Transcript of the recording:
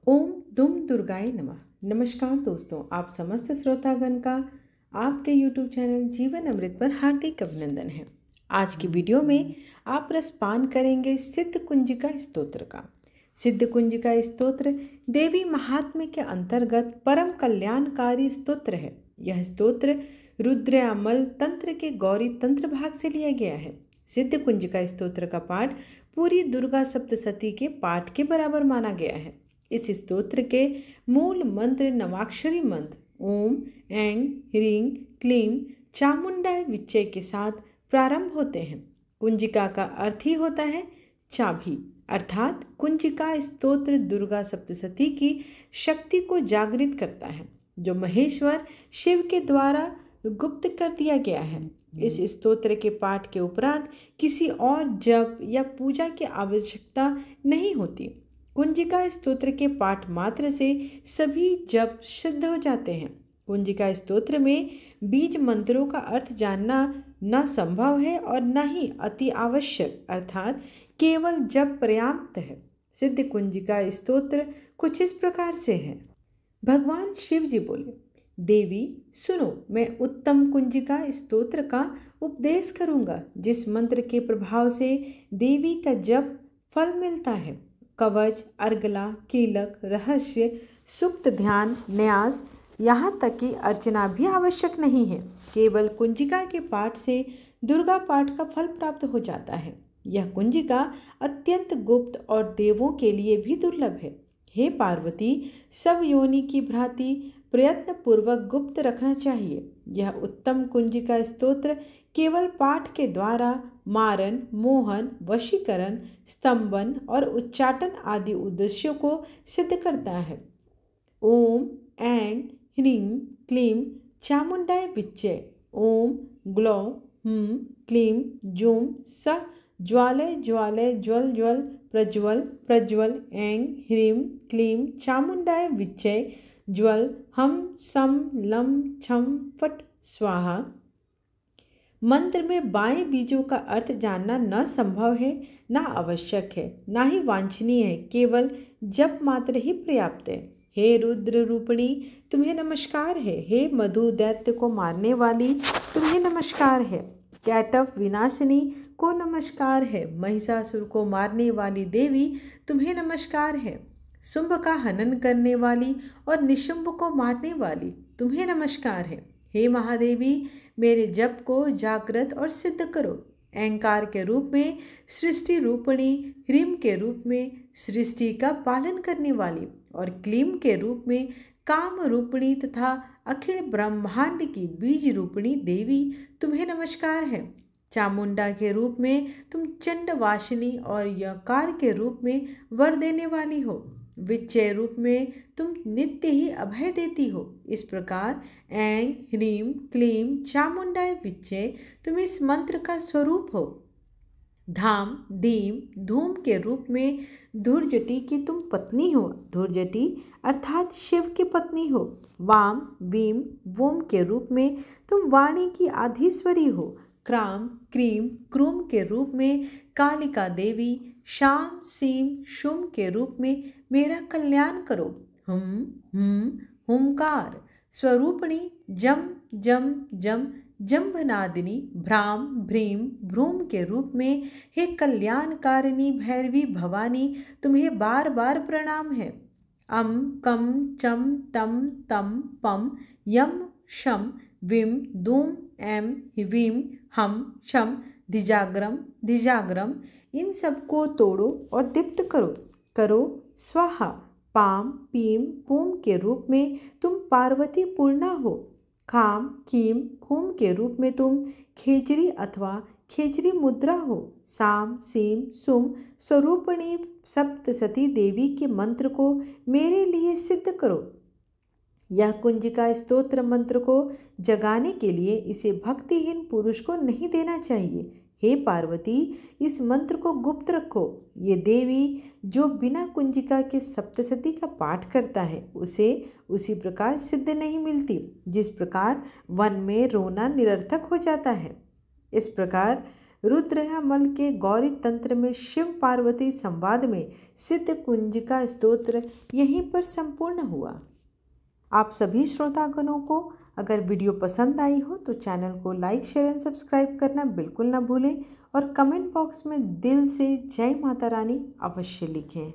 ओम दुम दुर्गाय नमः। नमस्कार दोस्तों, आप समस्त श्रोतागण का आपके YouTube चैनल जीवन अमृत पर हार्दिक अभिनंदन है। आज की वीडियो में आप रसपान करेंगे सिद्ध कुंजिका स्तोत्र का। सिद्ध कुंजिका स्तोत्र देवी महात्म्य के अंतर्गत परम कल्याणकारी स्तोत्र है। यह स्तोत्र रुद्रयामल तंत्र के गौरी तंत्र भाग से लिया गया है। सिद्ध कुंजिका स्तोत्र का पाठ पूरी दुर्गा सप्तशती के पाठ के बराबर माना गया है। इस स्तोत्र के मूल मंत्र नवाक्षरी मंत्र ओम ऐं ह्रीं क्लीं चामुंडाय विच्चय के साथ प्रारंभ होते हैं। कुंजिका का अर्थ ही होता है चाबी, अर्थात कुंजिका स्तोत्र दुर्गा सप्तशती की शक्ति को जागृत करता है, जो महेश्वर शिव के द्वारा गुप्त कर दिया गया है। इस स्तोत्र के पाठ के उपरांत किसी और जप या पूजा की आवश्यकता नहीं होती। कुंजिका स्तोत्र के पाठ मात्र से सभी जप सिद्ध हो जाते हैं। कुंजिका स्तोत्र में बीज मंत्रों का अर्थ जानना न संभव है और न ही अति आवश्यक, अर्थात केवल जप पर्याप्त है। सिद्ध कुंजिका स्तोत्र कुछ इस प्रकार से है। भगवान शिव जी बोले, देवी सुनो, मैं उत्तम कुंजिका स्तोत्र का उपदेश करूंगा, जिस मंत्र के प्रभाव से देवी का जप फल मिलता है। कवच, अर्गला, कीलक, रहस्य, सूक्त ध्यान, न्यास, यहाँ तक कि अर्चना भी आवश्यक नहीं है। केवल कुंजिका के पाठ से दुर्गा पाठ का फल प्राप्त हो जाता है। यह कुंजिका अत्यंत गुप्त और देवों के लिए भी दुर्लभ है। हे पार्वती, सब योनि की भांति प्रयत्न पूर्वक गुप्त रखना चाहिए। यह उत्तम कुंजिका स्तोत्र केवल पाठ के द्वारा मारन, मोहन, वशीकरण, स्तंभन और उच्चाटन आदि उद्देश्यों को सिद्ध करता है। ओम ऐं ह्रीं क्लीं चामुंडाय विच्चय। ओम ग्लौं हुं क्लीं जूं सः ज्वालय ज्वालय ज्वल ज्वल प्रज्वल प्रज्वल। ऐं ह्रीं क्लीं चामुंडाय विच्चय ज्वल हम सम लं छम फट स्वाहा। मंत्र में बाएं बीजों का अर्थ जानना न संभव है, न आवश्यक है, न ही वांछनीय है, केवल जप मात्र ही पर्याप्त है। हे रुद्र रूपिणी, तुम्हें नमस्कार है। हे मधु दैत्य को मारने वाली, तुम्हें नमस्कार है। कैटव विनाशिनी को नमस्कार है। महिषासुर को मारने वाली देवी, तुम्हें नमस्कार है। शुंभ का हनन करने वाली और निशुंभ को मारने वाली, तुम्हें नमस्कार है। हे महादेवी, मेरे जप को जागृत और सिद्ध करो। ऐंकार के रूप में सृष्टि रूपिणी, ह्रीम के रूप में सृष्टि का पालन करने वाली और क्लीम के रूप में काम रूपिणी तथा अखिल ब्रह्मांड की बीज रूपिणी देवी, तुम्हें नमस्कार है। चामुंडा के रूप में तुम चंडवासिनी और यकार के रूप में वर देने वाली हो। विच्चय रूप में तुम नित्य ही अभय देती हो। इस प्रकार ऐं ह्रीं क्लीं चामुंडाय विच्चय तुम इस मंत्र का स्वरूप हो। धाम धीम धूम के रूप में धुर्जटी की तुम पत्नी हो। धुर्जटी अर्थात शिव की पत्नी हो। वाम वीम वोम के रूप में तुम वाणी की आधीश्वरी हो। क्राम क्रीम क्रूम के रूप में कालिका देवी, शाम सीम शुम के रूप में मेरा कल्याण करो। हुंकार स्वरूपिणी, जम जम जम जम्भनादिनी, भ्राम भ्रीम भ्रूम के रूप में हे कल्याणकारिणी भैरवी भवानी, तुम्हें बार बार प्रणाम है। अम कम चम टम तम पम यम शम विम दूम एम वीम हम शम धिजाग्रम धिजाग्रम, इन सबको तोड़ो और दीप्त करो स्वाहा। पाम पीम पूम के रूप में तुम पार्वती पूर्णा हो। खाम कीम खूम के रूप में तुम खेजरी अथवा खेजरी मुद्रा हो। साम सीम सुम स्वरूपिणी सप्तशती देवी के मंत्र को मेरे लिए सिद्ध करो। यह कुंजिका स्तोत्र मंत्र को जगाने के लिए इसे भक्तिहीन पुरुष को नहीं देना चाहिए। हे पार्वती, इस मंत्र को गुप्त रखो। ये देवी जो बिना कुंजिका के सप्तशती का पाठ करता है, उसे उसी प्रकार सिद्ध नहीं मिलती जिस प्रकार वन में रोना निरर्थक हो जाता है। इस प्रकार रुद्रयामल के गौरी तंत्र में शिव पार्वती संवाद में सिद्ध कुंजिका स्तोत्र यहीं पर संपूर्ण हुआ। आप सभी श्रोतागणों को अगर वीडियो पसंद आई हो तो चैनल को लाइक, शेयर एंड सब्सक्राइब करना बिल्कुल ना भूलें और कमेंट बॉक्स में दिल से जय माता रानी अवश्य लिखें।